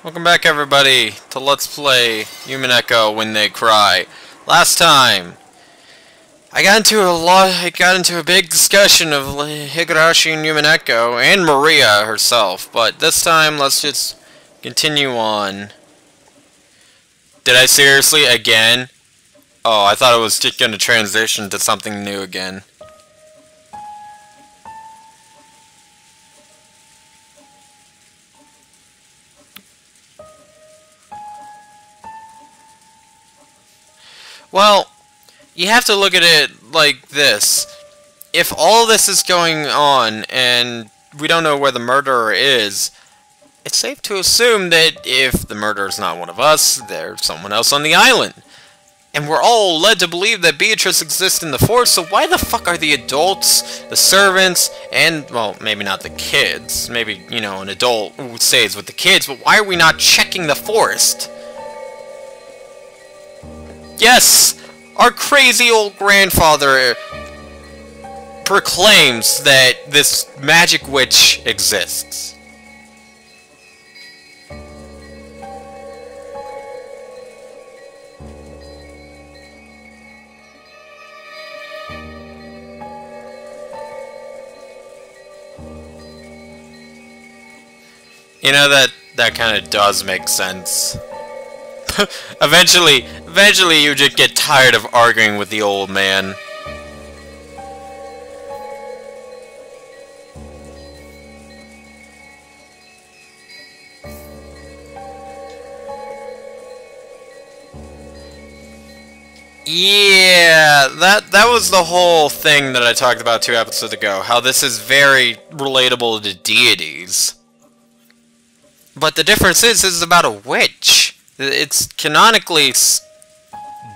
Welcome back, everybody, to Let's Play Umineko When They Cry. Last time, I got into a big discussion of Higurashi and Umineko, and Maria herself, but this time, let's just continue on. Did I seriously, again? Oh, I thought it was just gonna transition to something new again. Well, you have to look at it like this. If all this is going on and we don't know where the murderer is, it's safe to assume that if the murderer's not one of us, there's someone else on the island. And we're all led to believe that Beatrice exists in the forest, so why the fuck are the adults, the servants, and, well, maybe not the kids, maybe, you know, an adult who stays with the kids, but why are we not checking the forest? Yes! Our crazy old grandfather proclaims that this magic witch exists. You know, that kind of does make sense. Eventually you just get tired of arguing with the old man. Yeah, that was the whole thing that I talked about 2 episodes ago, how this is very relatable to deities. But the difference is, this is about a witch. It's canonically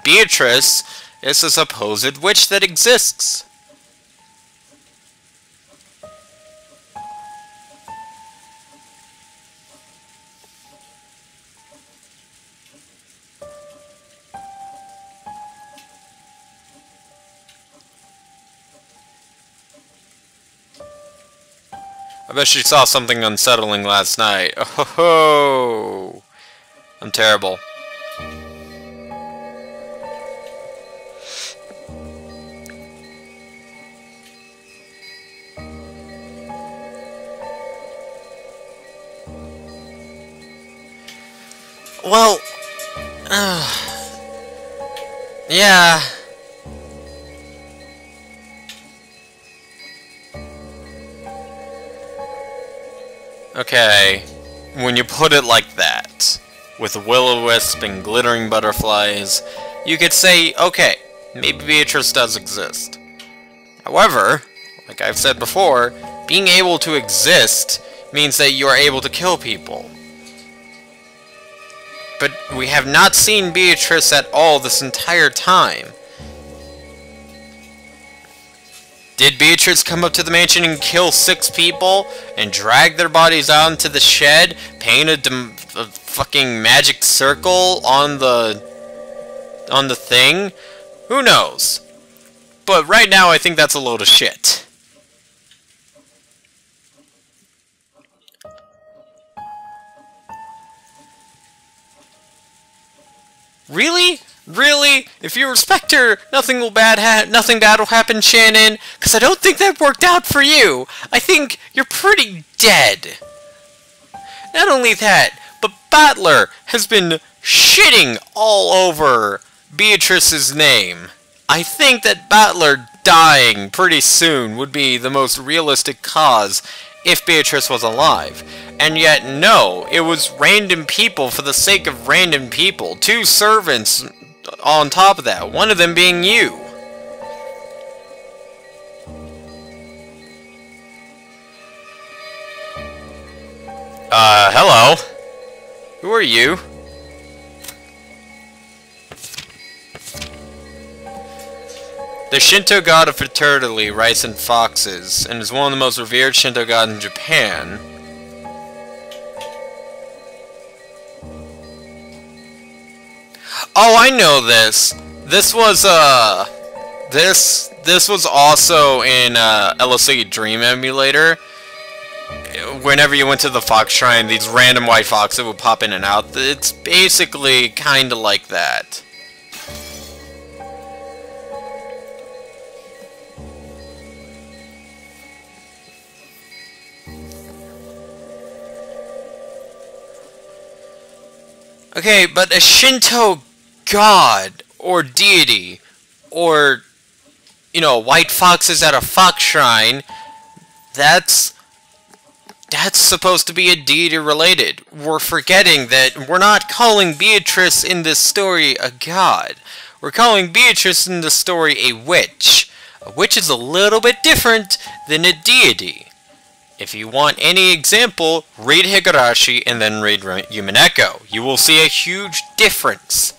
Beatrice is a supposed witch that exists. I bet she saw something unsettling last night. Oh ho ho! I'm terrible. Well, yeah. Okay, when you put it like that, with will-o-wisp and glittering butterflies, you could say, okay, maybe Beatrice does exist. However, like I've said before, being able to exist means that you are able to kill people. But we have not seen Beatrice at all this entire time. Did Beatrice come up to the mansion and kill 6 people and drag their bodies out into the shed, paint a fucking magic circle on the thing? Who knows? But right now I think that's a load of shit. Really? Really? If you respect her, nothing bad will happen, Shannon. Because I don't think that worked out for you. I think you're pretty dead. Not only that, but Battler has been shitting all over Beatrice's name. I think that Battler dying pretty soon would be the most realistic cause if Beatrice was alive. And yet, no, it was random people for the sake of random people. 2 servants on top of that, one of them being you. Hello? Who are you? The Shinto god of fertility, rice, and foxes, and is one of the most revered Shinto gods in Japan. Oh, I know this. This was also in LSA Dream Emulator. whenever you went to the fox shrine, these random white foxes would pop in and out. It's basically kind of like that. Okay, but a Shinto god or deity, or, you know, white foxes at a fox shrine, that's supposed to be a deity related. We're forgetting that we're not calling Beatrice in this story a god. We're calling Beatrice in this story a witch. A witch is a little bit different than a deity. If you want any example, read Higurashi and then read Umineko. You will see a huge difference.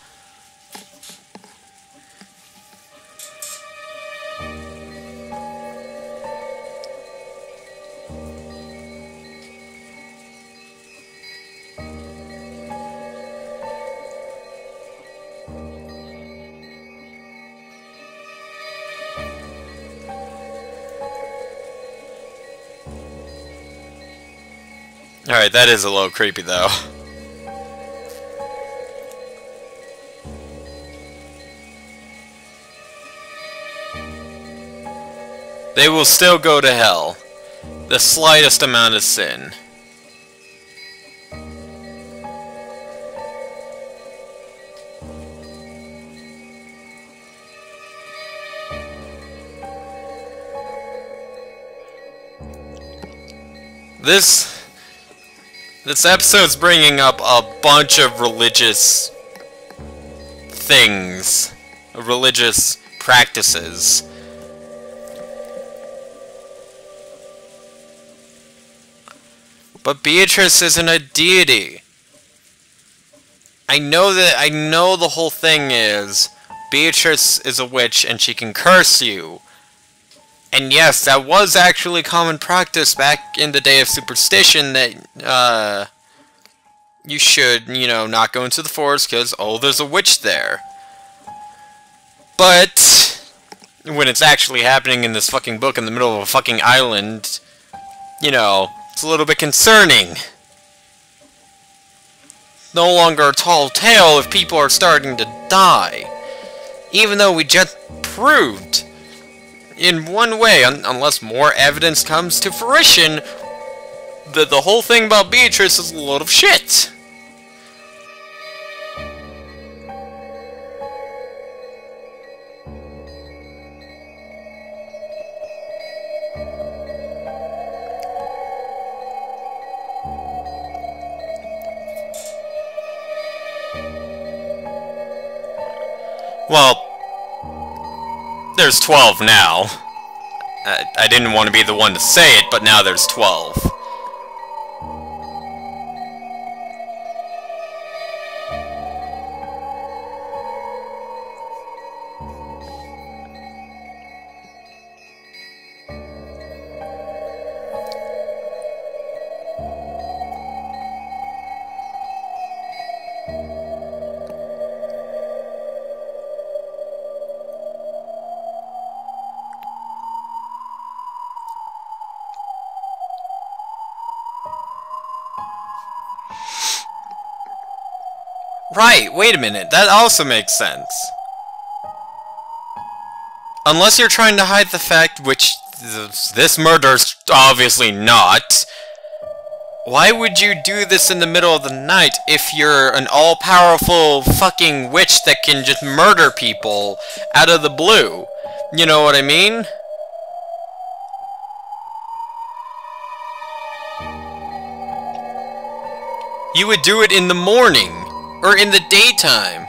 Alright, that is a little creepy though. They will still go to hell. The slightest amount of sin. This episode's bringing up a bunch of religious things, religious practices. But Beatrice isn't a deity. I know the whole thing is Beatrice is a witch and she can curse you. And yes, that was actually common practice back in the day of superstition, that you should, you know, not go into the forest because, oh, there's a witch there. But when it's actually happening in this fucking book in the middle of a fucking island, you know, it's a little bit concerning. No longer a tall tale if people are starting to die. Even though we just proved, in one way, unless more evidence comes to fruition, that the whole thing about Beatrice is a load of shit. Well, there's 12 now. I didn't want to be the one to say it, but now there's 12. Right, wait a minute, that also makes sense. Unless you're trying to hide the fact, which this murder's obviously not, why would you do this in the middle of the night if you're an all-powerful fucking witch that can just murder people out of the blue? You know what I mean? You would do it in the morning. Or in the daytime.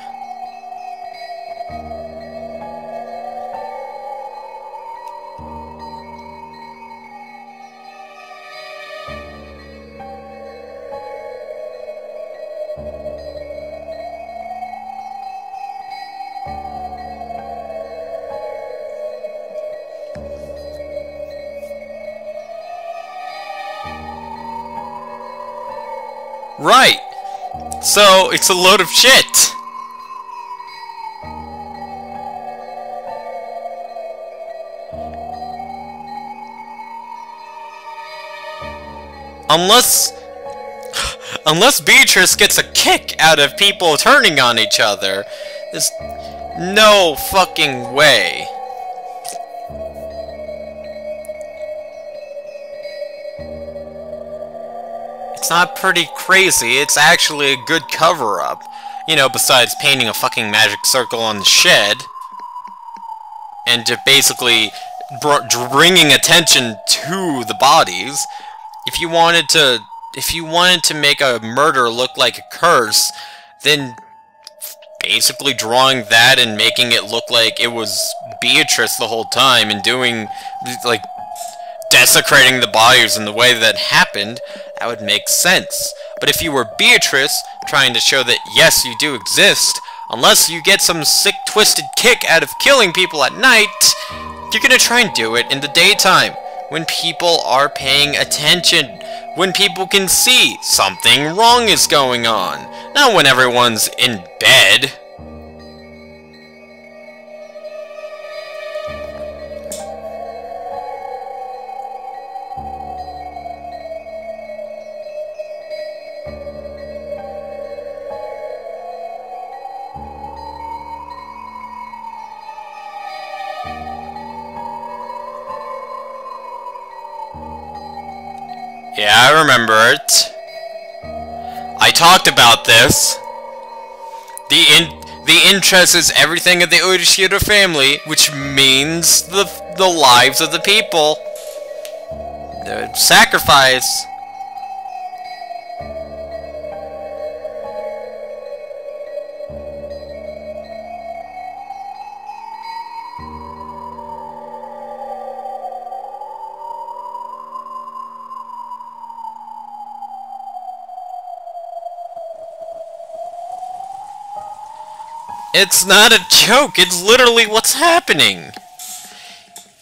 Right. So, it's a load of shit. Unless... Unless Beatrice gets a kick out of people turning on each other, there's no fucking way. It's not pretty crazy, it's actually a good cover-up. You know, besides painting a fucking magic circle on the shed. And just basically bringing attention to the bodies. If you wanted to make a murder look like a curse, then basically drawing that and making it look like it was Beatrice the whole time and doing, like, desecrating the bodies in the way that happened, that would make sense. But if you were Beatrice, trying to show that, yes, you do exist, unless you get some sick, twisted kick out of killing people at night, you're gonna try and do it in the daytime, when people are paying attention, when people can see something wrong is going on, not when everyone's in bed. Yeah, I remember it. I talked about this. The interest is everything of the Urashiro family, which means the lives of the people. The sacrifice. It's not a joke, it's literally what's happening.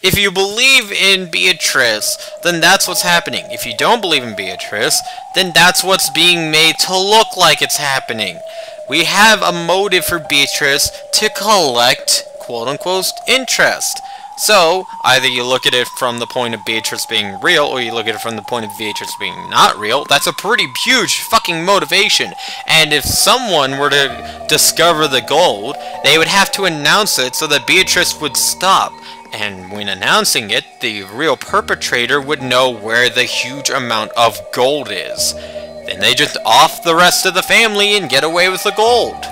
If you believe in Beatrice, then that's what's happening. If you don't believe in Beatrice, then that's what's being made to look like it's happening. We have a motive for Beatrice to collect, quote-unquote, interest. So, either you look at it from the point of Beatrice being real, or you look at it from the point of Beatrice being not real. That's a pretty huge fucking motivation. And if someone were to discover the gold, they would have to announce it so that Beatrice would stop. And when announcing it, the real perpetrator would know where the huge amount of gold is. Then they just off the rest of the family and get away with the gold.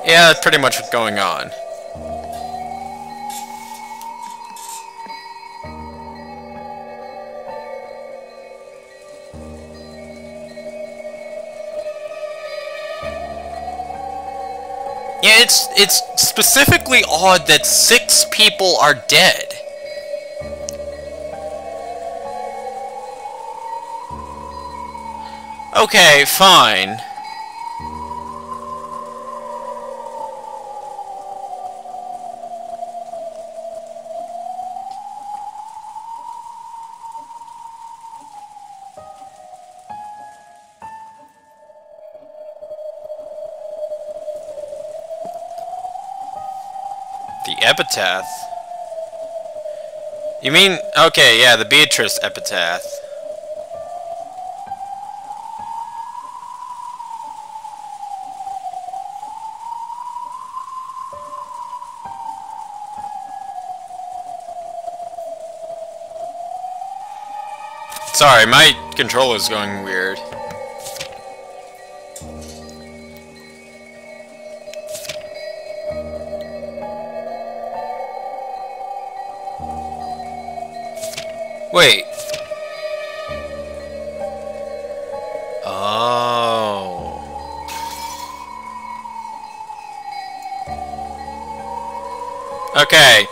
Yeah, that's pretty much what's going on. Yeah, it's specifically odd that 6 people are dead. Okay, fine. The epitaph? You mean, okay, yeah, the Beatrice epitaph. Sorry, my controller's going weird. Wait. Oh. Okay.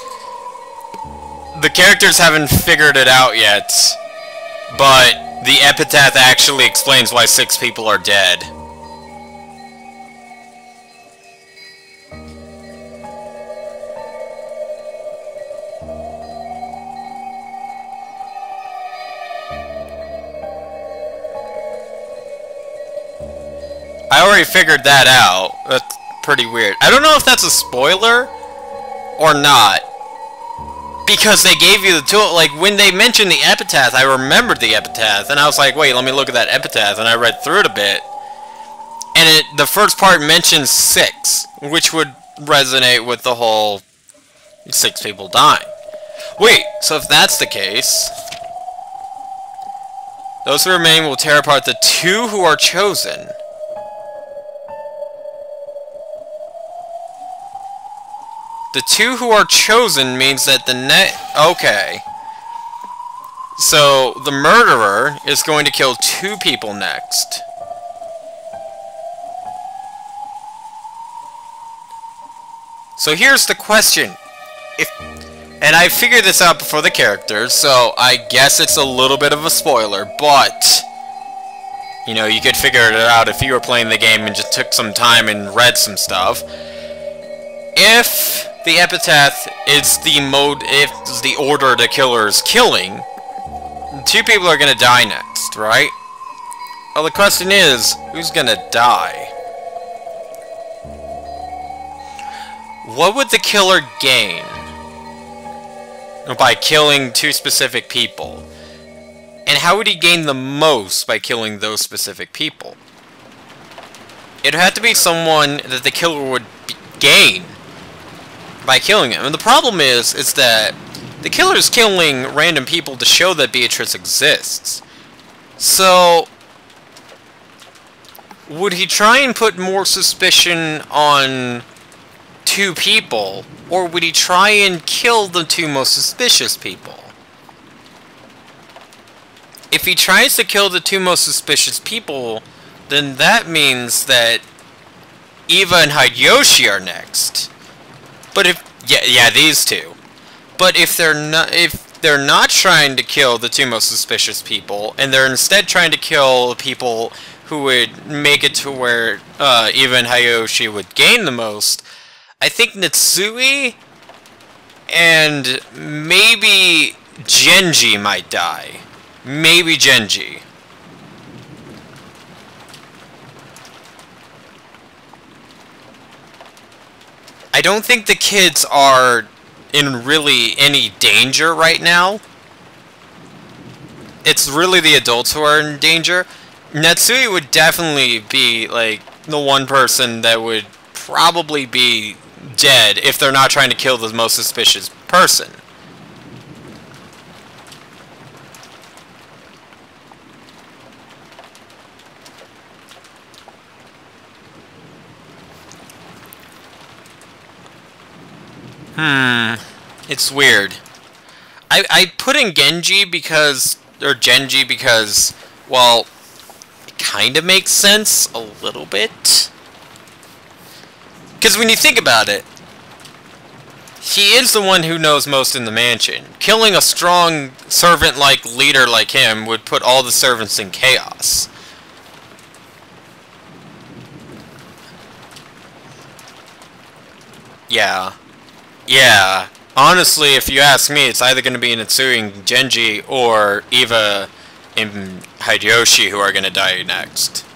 The characters haven't figured it out yet, but the epitaph actually explains why 6 people are dead. I already figured that out. That's pretty weird. I don't know if that's a spoiler or not. Because they gave you the tool, like, when they mentioned the epitaph, I remembered the epitaph, and I was like, wait, let me look at that epitaph, and I read through it a bit. And the first part mentions 6, which would resonate with the whole 6 people dying. Wait, so if that's the case, those who remain will tear apart the 2 who are chosen. The 2 who are chosen means that the okay. So, the murderer is going to kill 2 people next. So here's the question. And I figured this out before the characters, so I guess it's a little bit of a spoiler, but you know, you could figure it out if you were playing the game and just took some time and read some stuff. If the epitaph is the order the killer is killing, 2 people are gonna die next, right? Well, the question is, who's gonna die? What would the killer gain by killing 2 specific people? And how would he gain the most by killing those specific people? It'd have to be someone that the killer would gain by killing him. And the problem is that the killer is killing random people to show that Beatrice exists. So, would he try and put more suspicion on 2 people, or would he try and kill the 2 most suspicious people? If he tries to kill the 2 most suspicious people, then that means that Eva and Hideyoshi are next. But if yeah, these 2. But if they're not trying to kill the 2 most suspicious people, and they're instead trying to kill people who would make it to where Eva and Hideyoshi would gain the most, I think Nitsui and maybe Genji might die. Maybe Genji. I don't think the kids are in really any danger right now. It's really the adults who are in danger. Netsui would definitely be, like, the one person that would probably be dead if they're not trying to kill the most suspicious person. It's weird. I put in Genji because, well, it kind of makes sense a little bit. Because when you think about it, he is the one who knows most in the mansion. Killing a strong servant-like leader like him would put all the servants in chaos. Yeah. Yeah. Honestly, if you ask me, it's either going to be Nitsui and Genji or Eva and Hideyoshi who are going to die next.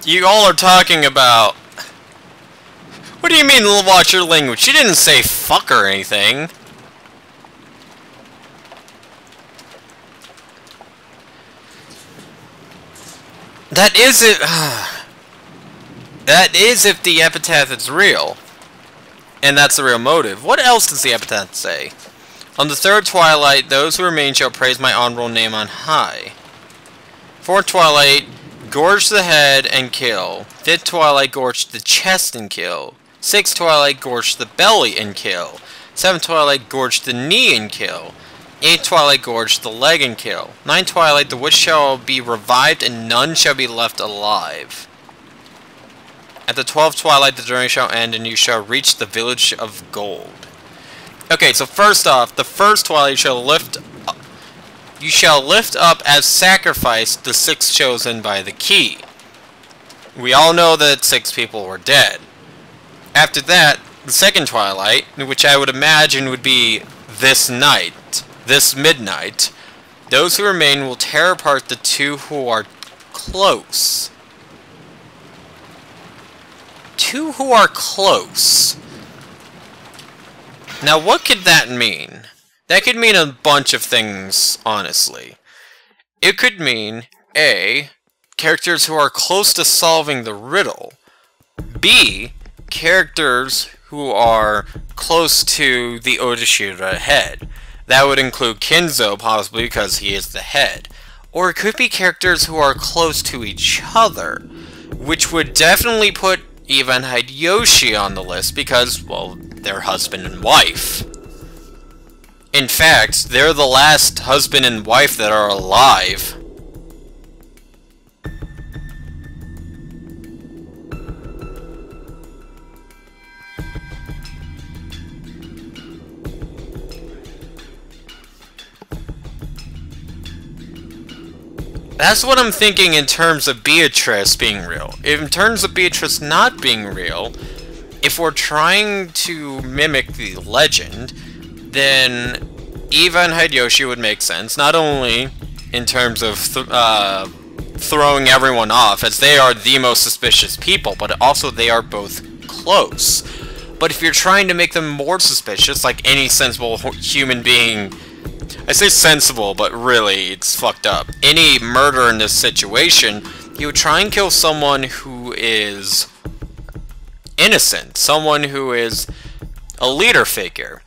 You all are talking about... What do you mean, watch your language? She didn't say fuck or anything. That is it. That is if the epitaph is real. And that's the real motive. What else does the epitaph say? On the 3rd twilight, those who remain shall praise my honorable name on high. 4th twilight, gorge the head and kill. 5th twilight, gorge the chest and kill. 6th twilight, gorge the belly and kill. 7th twilight, gorge the knee and kill. 8 Twilight Gorge, the leg and kill. 9 Twilight, the witch shall be revived and none shall be left alive. At the 12th Twilight, the journey shall end and you shall reach the village of gold. Okay, so first off, the first Twilight you shall lift up as sacrifice the 6 chosen by the key. We all know that 6 people were dead. After that, the second Twilight, which I would imagine would be this night, this midnight, those who remain will tear apart the 2 who are close. 2 who are close. Now what could that mean? That could mean a bunch of things, honestly. It could mean, A, characters who are close to solving the riddle. B, characters who are close to the Odashira head. That would include Kinzo, possibly because he is the head. Or it could be characters who are close to each other, which would definitely put Eva and Hideyoshi on the list because, well, they're husband and wife. In fact, they're the last husband and wife that are alive. That's what I'm thinking in terms of Beatrice being real. In terms of Beatrice not being real, if we're trying to mimic the legend, then Eva and Hideyoshi would make sense. Not only in terms of throwing everyone off, as they are the most suspicious people, but also they are both close. But if you're trying to make them more suspicious, like any sensible human being... I say sensible, but really, it's fucked up. Any murder in this situation, you would try and kill someone who is innocent. Someone who is a leader figure.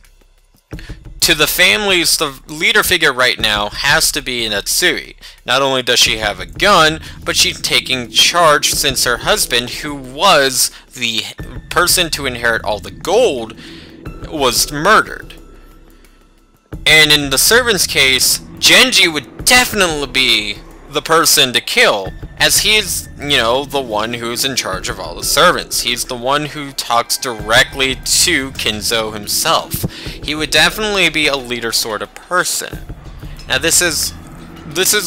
To the families, the leader figure right now has to be Natsui. Not only does she have a gun, but she's taking charge since her husband, who was the person to inherit all the gold, was murdered. And in the servant's case, Genji would definitely be the person to kill, as he's, you know, the one who's in charge of all the servants. He's the one who talks directly to Kinzo himself. He would definitely be a leader sort of person. Now this is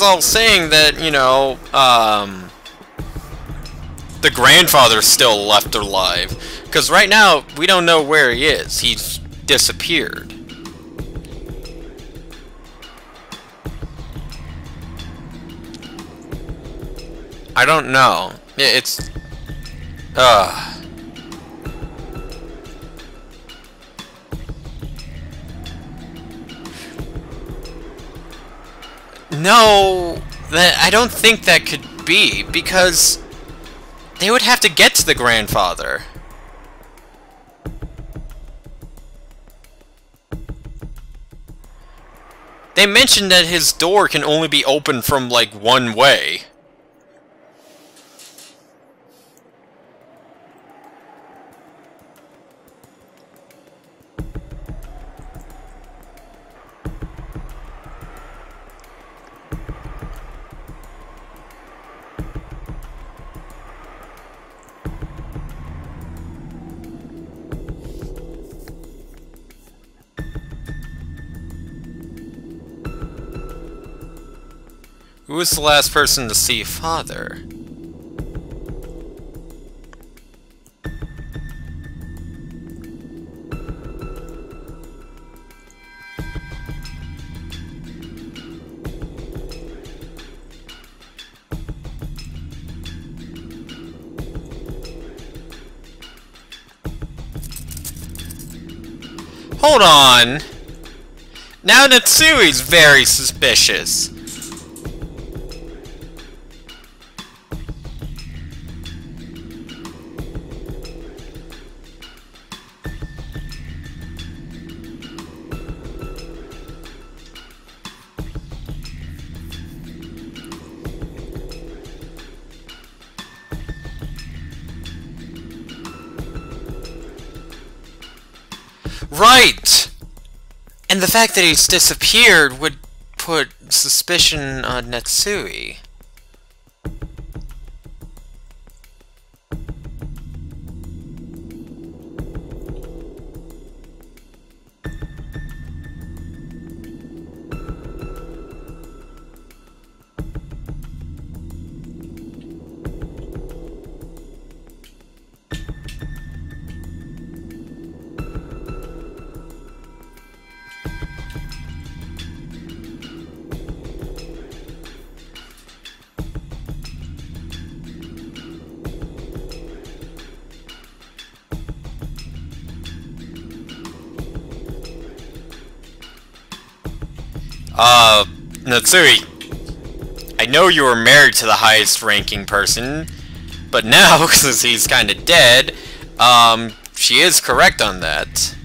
all saying that, you know, the grandfather's still left alive. Because right now, we don't know where he is. He's disappeared. I don't know. It's... No, I don't think that could be, because they would have to get to the grandfather. They mentioned that his door can only be opened from, like, one way. Who was the last person to see Father? Hold on! Now Natsui's very suspicious. Right! And the fact that he's disappeared would put suspicion on Netsui. Natsuri, I know you were married to the highest ranking person, but now, since he's kinda dead, she is correct on that.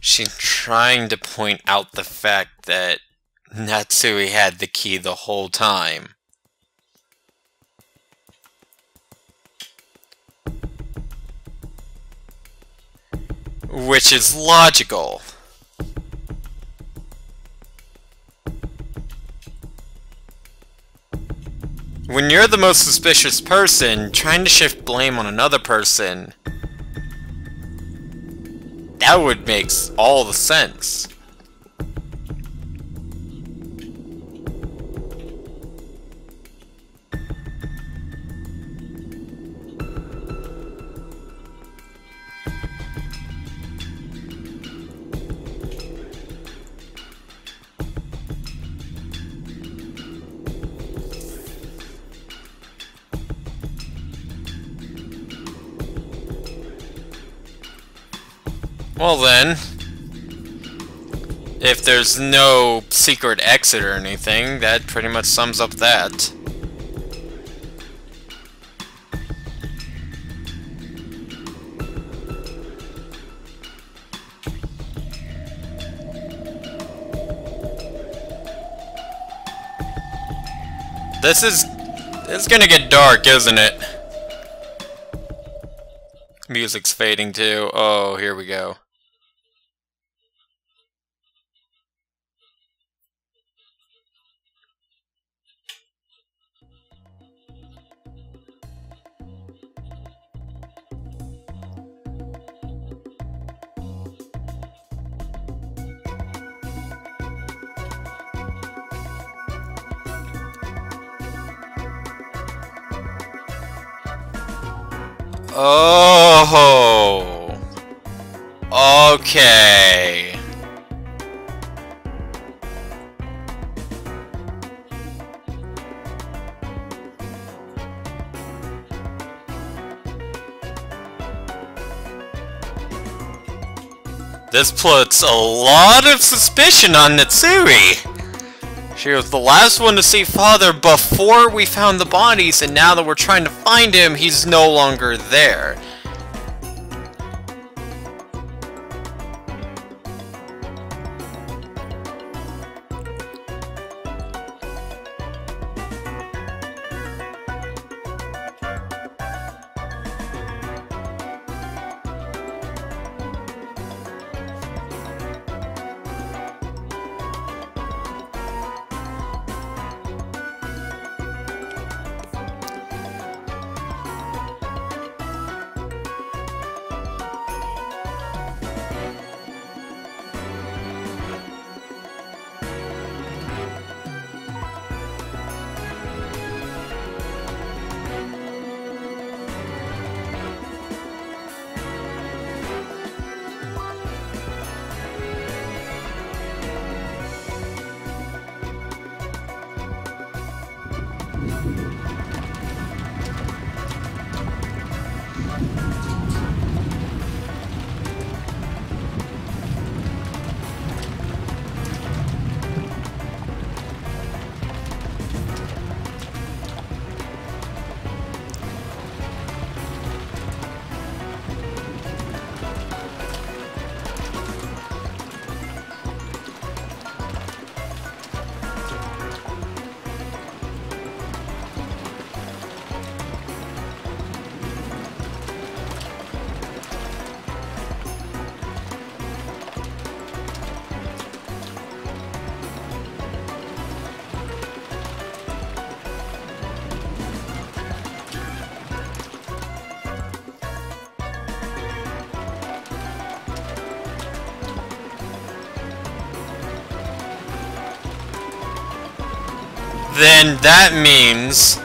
She's trying to point out the fact that Natsui had the key the whole time. Which is logical. When you're the most suspicious person, trying to shift blame on another person, that would make all the sense. Well then, if there's no secret exit or anything, that pretty much sums up that. This is gonna get dark, isn't it? Music's fading too. Oh, here we go. Oh, okay. This puts a lot of suspicion on Natsuri. She was the last one to see Father before we found the bodies, and now that we're trying to find him, he's no longer there. then that means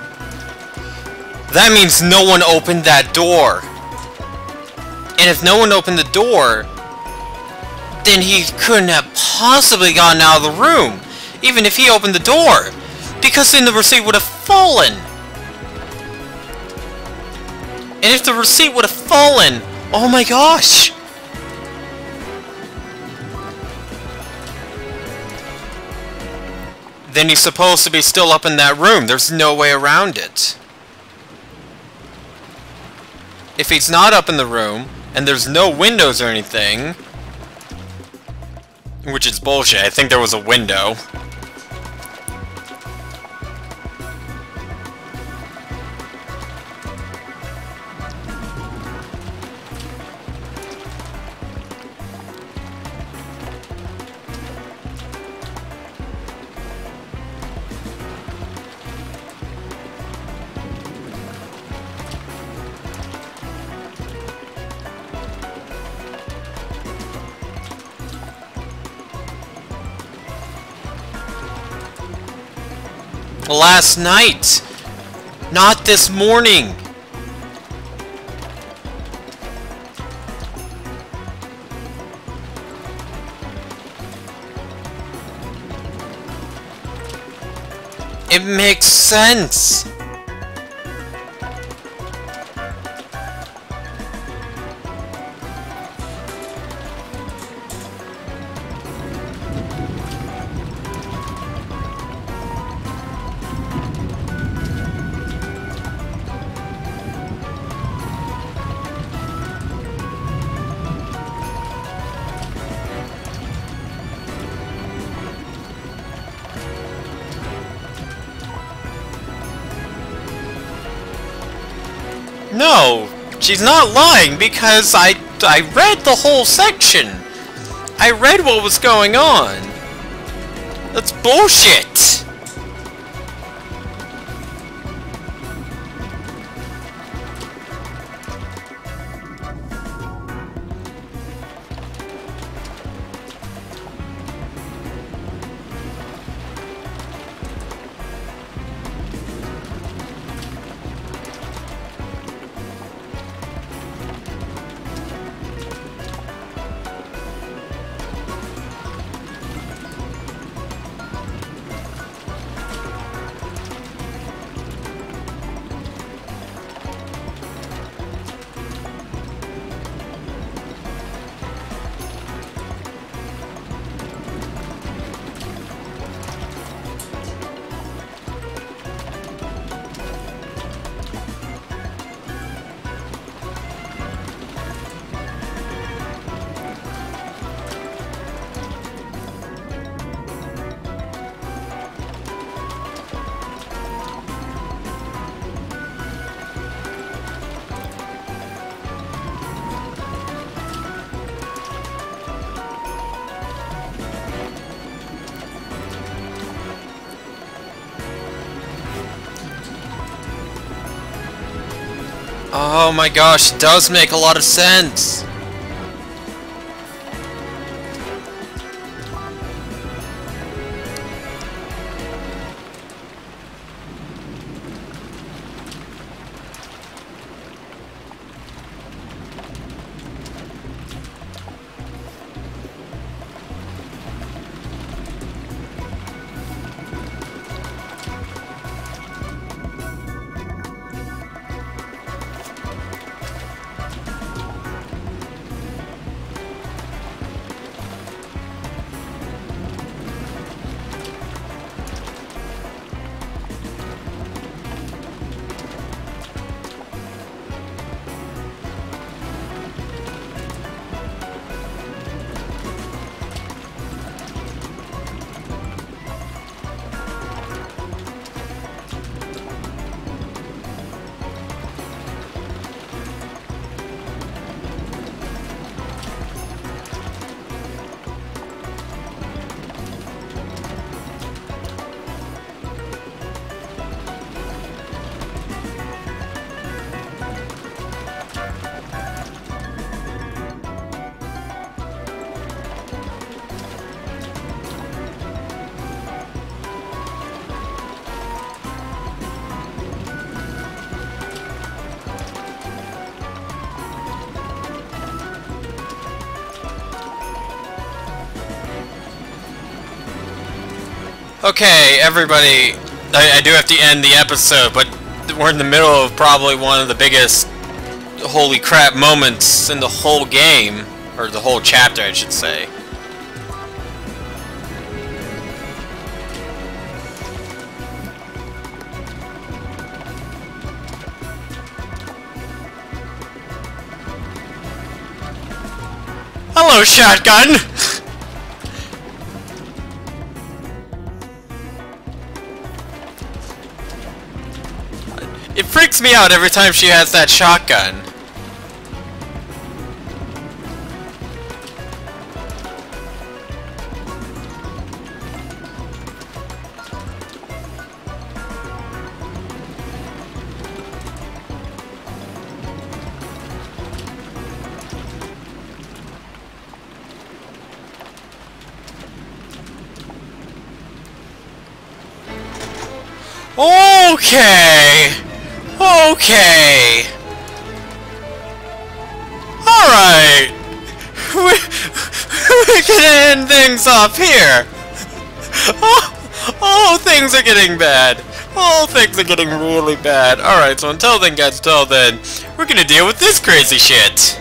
no one opened that door. And if no one opened the door, then he couldn't have possibly gotten out of the room, even if he opened the door, because then the receipt would have fallen. And if the receipt would have fallen, oh my gosh! Then he's supposed to be still up in that room. There's no way around it. If he's not up in the room, and there's no windows or anything, which is bullshit, I think there was a window. Last night, not this morning. It makes sense. No, she's not lying because I read the whole section. I read what was going on. That's bullshit. Oh my gosh, it does make a lot of sense. Okay, everybody, I do have to end the episode, but we're in the middle of probably one of the biggest holy crap moments in the whole game. Or the whole chapter, I should say. Hello, shotgun! It freaks me out every time she has that shotgun. Okay! Okay! Alright! We can end things off here! Oh, things are getting bad! Oh, things are getting really bad. Alright, so until then, guys, we're gonna deal with this crazy shit!